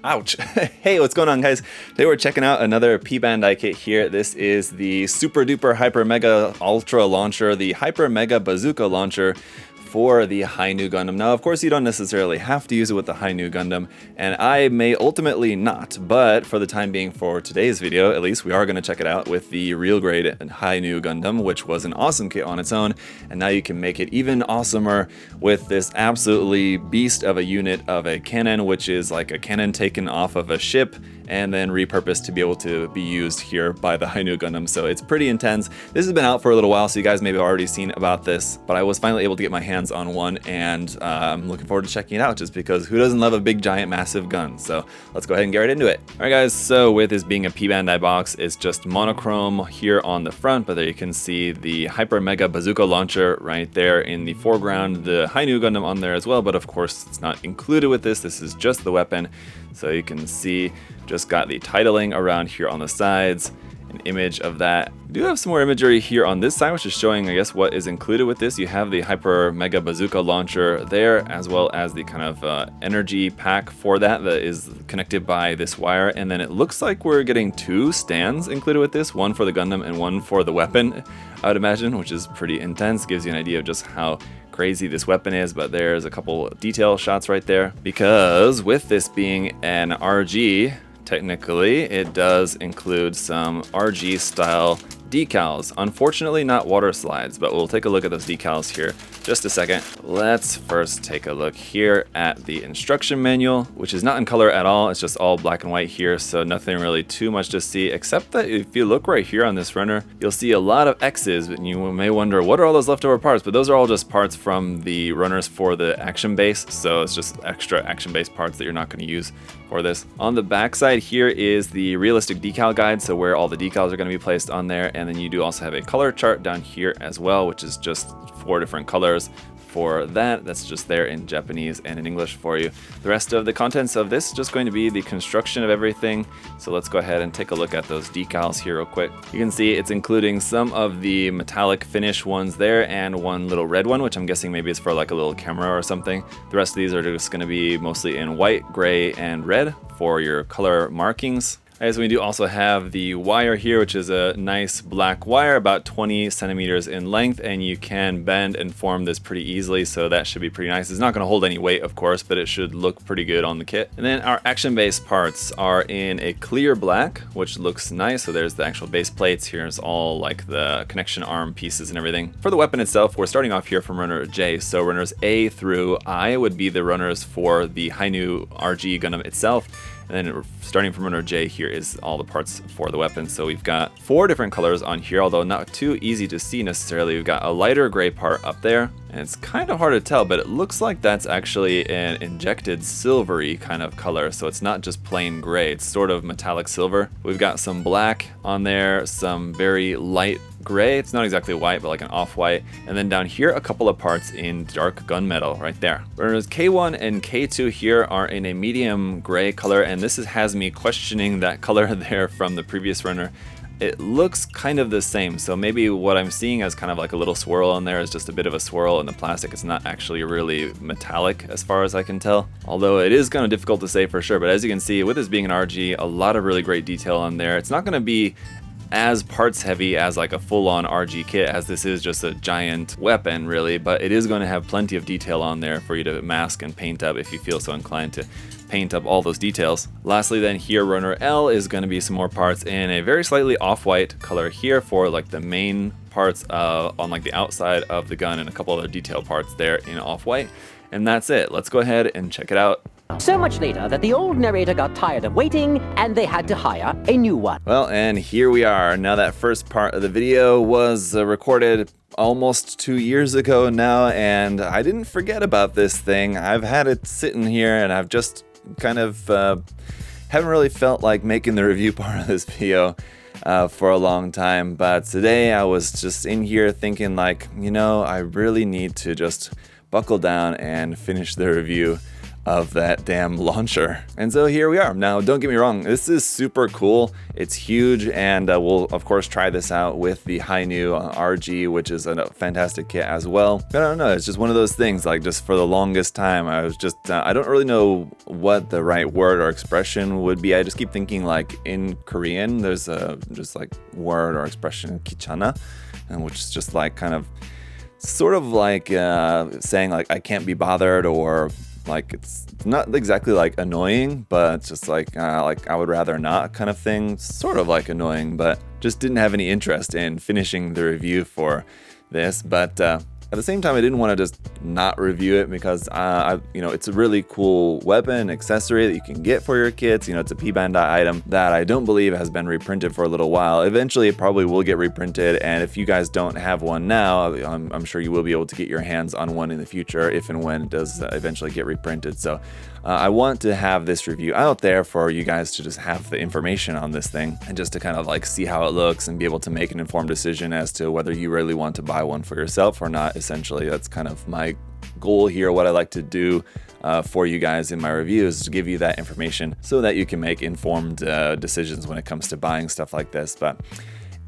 Ouch. Hey, what's going on, guys? Today we're checking out another P-Bandai kit here. This is the Super Duper Hyper Mega Ultra launcher, the Hyper Mega Bazooka launcher for the Hi-Nu Gundam. Now, of course, you don't necessarily have to use it with the Hi-Nu Gundam, and I may ultimately not, but for the time being, for today's video, at least, we are going to check it out with the real grade Hi-Nu Gundam, which was an awesome kit on its own, and now you can make it even awesomer with this absolutely beast of a unit of a cannon, which is like a cannon taken off of a ship and then repurposed to be able to be used here by the Hi-Nu Gundam. So it's pretty intense. This has been out for a little while, so you guys may have already seen about this, but I was finally able to get my hands on one, and I'm looking forward to checking it out, just because who doesn't love a big, giant, massive gun? So let's go ahead and get right into it. All right, guys, so with this being a P-Bandai box, it's just monochrome here on the front, but there you can see the Hyper Mega Bazooka launcher right there in the foreground, the Hi-Nu Gundam on there as well, but of course it's not included with this. This is just the weapon. So you can see, just got the titling around here on the sides, an image of that. We do have some more imagery here on this side, which is showing, I guess, what is included with this. You have the Hyper Mega Bazooka launcher there, as well as the kind of energy pack for that is connected by this wire. And then it looks like we're getting two stands included with this, one for the Gundam and one for the weapon, I would imagine, which is pretty intense. Gives you an idea of just how crazy this weapon is, but there's a couple detail shots right there, because with this being an RG, technically it does include some RG style decals. Unfortunately not water slides, but we'll take a look at those decals here just a second. Let's first take a look here at the instruction manual, which is not in color at all. It's just all black and white here, so nothing really too much to see, except that if you look right here on this runner, you'll see a lot of X's, and you may wonder, what are all those leftover parts? But those are all just parts from the runners for the action base, so it's just extra action base parts that you're not going to use for this. On the back side here is the realistic decal guide, so where all the decals are going to be placed on there, and then you do also have a color chart down here as well, which is just 4 different colors for that. That's just there in Japanese and in English for you. The rest of the contents of this is just going to be the construction of everything. So let's go ahead and take a look at those decals here real quick. You can see it's including some of the metallic finish ones there and one little red one, which I'm guessing maybe is for like a little camera or something. The rest of these are just going to be mostly in white, gray, and red for your color markings. As we do also have the wire here, which is a nice black wire, about 20 centimeters in length, and you can bend and form this pretty easily, so that should be pretty nice. It's not going to hold any weight, of course, but it should look pretty good on the kit. And then our action base parts are in a clear black, which looks nice. So there's the actual base plates. Here's all like the connection arm pieces and everything. For the weapon itself, we're starting off here from runner J. So runners A through I would be the runners for the Hi-Nu RG Gundam itself. And then starting from runner J here is all the parts for the weapon. So we've got 4 different colors on here, although not too easy to see necessarily. We've got a lighter gray part up there, and it's kind of hard to tell, but it looks like that's actually an injected silvery kind of color. So it's not just plain gray, it's sort of metallic silver. We've got some black on there, some very light gray. It's not exactly white, but like an off-white. And then down here, a couple of parts in dark gunmetal right there. Runners K1 and K2 here are in a medium gray color, and this has me questioning that color there from the previous runner. It looks kind of the same, so maybe what I'm seeing as kind of like a little swirl on there is just a bit of a swirl in the plastic. It's not actually really metallic as far as I can tell, although it is kind of difficult to say for sure. But as you can see, with this being an RG, a lot of really great detail on there. It's not going to be as parts heavy as like a full-on RG kit, as this is just a giant weapon really, but it is going to have plenty of detail on there for you to mask and paint up if you feel so inclined to paint up all those details. Lastly then, here runner L is going to be some more parts in a very slightly off-white color here for like the main parts on like the outside of the gun, and a couple other detail parts there in off-white. And that's it. Let's go ahead and check it out. So much later that the old narrator got tired of waiting and they had to hire a new one. Well, and here we are. Now that first part of the video was recorded almost 2 years ago now, and I didn't forget about this thing. I've had it sitting here, and I've just kind of haven't really felt like making the review part of this video for a long time. But today I was just in here thinking like, you know, I really need to just buckle down and finish the review of that damn launcher. And so here we are. Now, don't get me wrong, this is super cool. It's huge, and we'll of course try this out with the Hi-Nu RG, which is a fantastic kit as well. But I don't know, it's just one of those things, like just for the longest time, I was just, I don't really know what the right word or expression would be. I just keep thinking like in Korean, there's a just like word or expression, kichana, and which is just like kind of sort of like saying like I can't be bothered, or like it's not exactly like annoying, but it's just like I would rather not kind of thing. Sort of like annoying, but just didn't have any interest in finishing the review for this. But at the same time, I didn't want to just not review it because, you know, it's a really cool weapon accessory that you can get for your kids. You know, it's a P-Bandai item that I don't believe has been reprinted for a little while. Eventually, it probably will get reprinted, and if you guys don't have one now, I'm sure you will be able to get your hands on one in the future if and when it does eventually get reprinted. So I want to have this review out there for you guys to just have the information on this thing and just to kind of like see how it looks and be able to make an informed decision as to whether you really want to buy one for yourself or not. Essentially, that's kind of my goal here. What I like to do for you guys in my reviews is to give you that information so that you can make informed decisions when it comes to buying stuff like this. But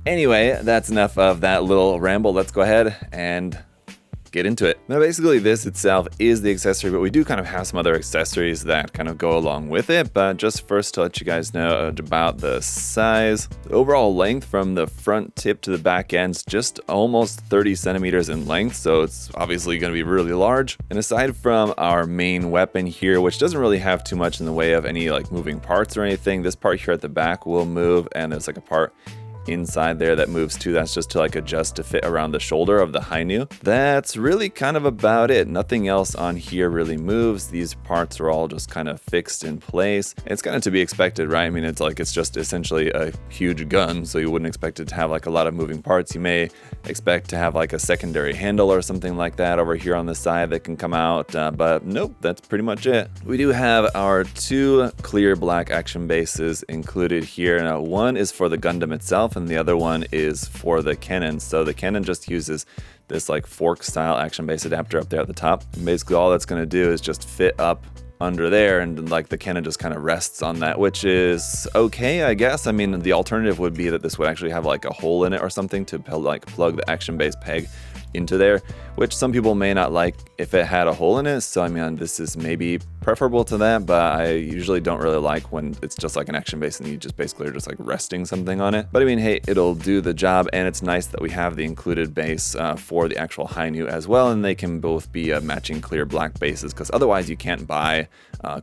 anyway, that's enough of that little ramble. Let's go ahead and get into it. Now, basically, this itself is the accessory, but we do kind of have some other accessories that kind of go along with it. But just first to let you guys know about the size, the overall length from the front tip to the back end is just almost 30 centimeters in length, so it's obviously going to be really large. And aside from our main weapon here, which doesn't really have too much in the way of any like moving parts or anything, this part here at the back will move, and there's like a part inside there that moves too. That's just to like adjust to fit around the shoulder of the Hi-Nu. That's really kind of about it. Nothing else on here really moves. These parts are all just kind of fixed in place. It's kind of to be expected, right? I mean, it's just essentially a huge gun, so you wouldn't expect it to have like a lot of moving parts. You may expect to have like a secondary handle or something like that over here on the side that can come out, but nope, that's pretty much it. We do have our two clear black action bases included here. Now, one is for the Gundam itself, and the other one is for the cannon. So the cannon just uses this like fork style action base adapter up there at the top. And basically all that's going to do is just fit up under there, and like the cannon just kind of rests on that, which is okay, I guess. I mean, the alternative would be that this would actually have like a hole in it or something to like plug the action base peg into there, which some people may not like if it had a hole in it. So I mean, this is maybe preferable to that, but I usually don't really like when it's just like an action base and you just basically are just like resting something on it. But I mean, hey, it'll do the job, and it's nice that we have the included base for the actual Hi-Nu as well, and they can both be matching clear black bases, because otherwise you can't buy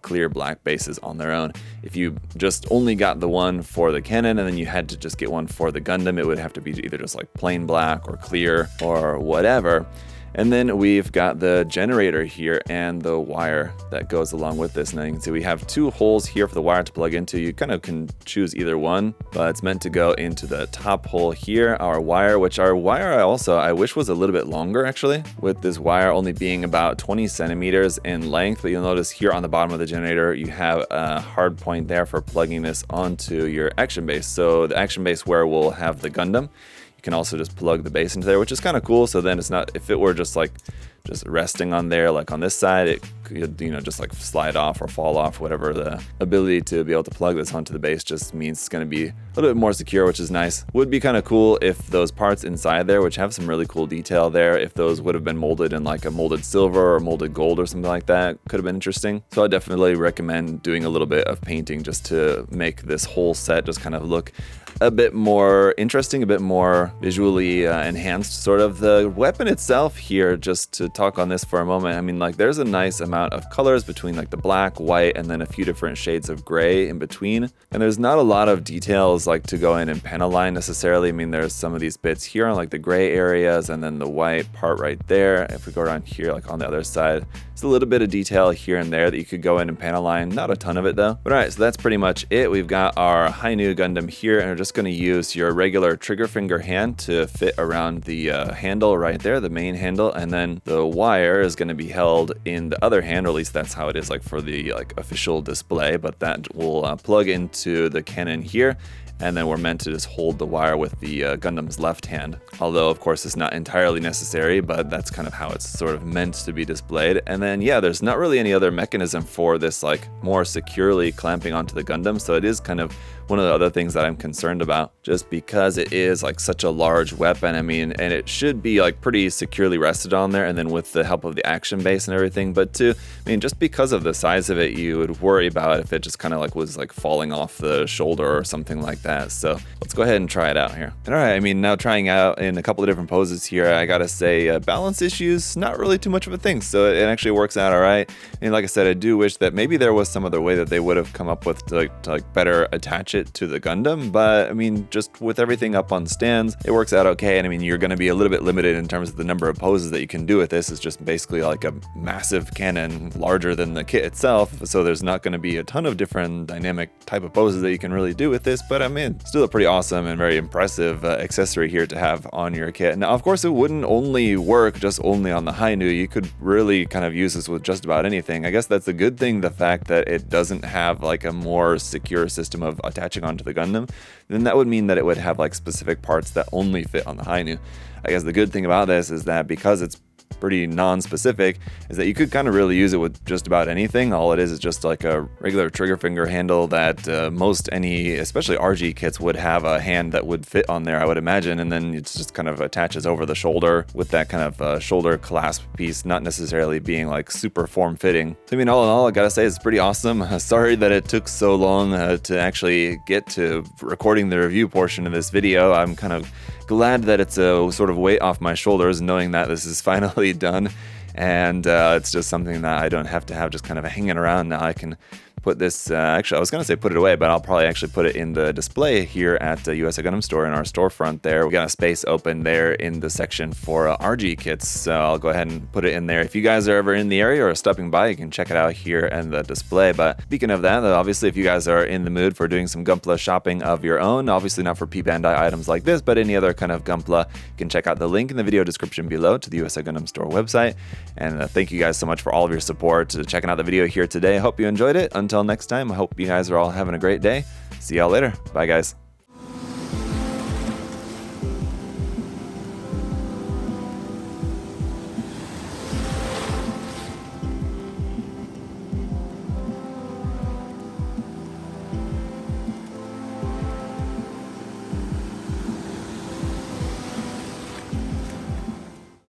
clear black bases on their own. If you just only got the one for the cannon and then you had to just get one for the Gundam, it would have to be either just like plain black or clear or whatever. And then we've got the generator here and the wire that goes along with this. Now you can see we have two holes here for the wire to plug into. You kind of can choose either one, but it's meant to go into the top hole here. Our wire, which our wire I wish was a little bit longer actually, with this wire only being about 20 centimeters in length. But you'll notice here on the bottom of the generator, you have a hard point there for plugging this onto your action base. So the action base where we'll have the Gundam, you can also just plug the base into there, which is kind of cool. So then it's not, if it were just like just resting on there, like on this side, it could, you know, just like slide off or fall off, whatever. The ability to be able to plug this onto the base just means it's going to be a little bit more secure, which is nice. Would be kind of cool if those parts inside there, which have some really cool detail there, if those would have been molded in like a molded silver or molded gold or something like that, could have been interesting. So I definitely recommend doing a little bit of painting just to make this whole set just kind of look a bit more interesting, a bit more visually enhanced. Sort of the weapon itself here, just to talk on this for a moment, I mean, like there's a nice amount of colors between like the black, white, and then a few different shades of gray in between. And there's not a lot of details like to go in and pen align necessarily. I mean, there's some of these bits here on like the gray areas and then the white part right there. If we go around here, like on the other side, it's a little bit of detail here and there that you could go in and pen align. Not a ton of it though. But all right, so that's pretty much it. We've got our Hi-Nu Gundam here, and we're just going to use your regular trigger finger hand to fit around the handle right there, the main handle, and then the wire is going to be held in the other hand, or at least that's how it is like for the like official display, but that will plug into the cannon here. and then we're meant to just hold the wire with the Gundam's left hand. Although, of course, it's not entirely necessary, but that's kind of how it's sort of meant to be displayed. And then, yeah, there's not really any other mechanism for this, like, more securely clamping onto the Gundam, so it is kind of one of the other things that I'm concerned about, just because it is like such a large weapon. I mean, and it should be like pretty securely rested on there, and then with the help of the action base and everything. But I mean, just because of the size of it, you would worry about if it just kind of like was like falling off the shoulder or something like that. So let's go ahead and try it out here. And all right, I mean, now trying out in a couple of different poses here, I gotta say, balance issues, not really too much of a thing. So it actually works out all right. And like I said, I do wish that maybe there was some other way that they would have come up with to better attach it to the Gundam, but I mean, just with everything up on stands, it works out okay. And I mean, you're going to be a little bit limited in terms of the number of poses that you can do with this. It's just basically like a massive cannon larger than the kit itself, so there's not going to be a ton of different dynamic type of poses that you can really do with this. But I mean, still a pretty awesome and very impressive accessory here to have on your kit. Now, of course, it wouldn't only work just only on the Hi-Nu. You could really kind of use this with just about anything. I guess that's the good thing, the fact that it doesn't have like a more secure system of attaching onto the Gundam. Then that would mean that it would have like specific parts that only fit on the Hi-Nu. I guess the good thing about this is that because it's pretty non-specific, is that you could kind of really use it with just about anything. All it is just like a regular trigger finger handle that most any, especially RG kits, would have a hand that would fit on there, I would imagine, and then it just kind of attaches over the shoulder with that kind of shoulder clasp piece, not necessarily being like super form-fitting. So I mean, all in all, I gotta say it's pretty awesome. Sorry that it took so long to actually get to recording the review portion of this video. I'm kind of glad that it's a sort of weight off my shoulders knowing that this is finally done, and it's just something that I don't have to have just kind of hanging around now. I can put this, actually I was going to say put it away, but I'll probably actually put it in the display here at the USA Gundam Store in our storefront there. We got a space open there in the section for RG kits, so I'll go ahead and put it in there. If you guys are ever in the area or stopping by, you can check it out here in the display. But speaking of that, obviously if you guys are in the mood for doing some Gunpla shopping of your own, obviously not for P-Bandai items like this, but any other kind of Gunpla, you can check out the link in the video description below to the USA Gundam Store website. And thank you guys so much for all of your support, checking out the video here today. I hope you enjoyed it. Until next time, I hope you guys are all having a great day. See y'all later. Bye, guys.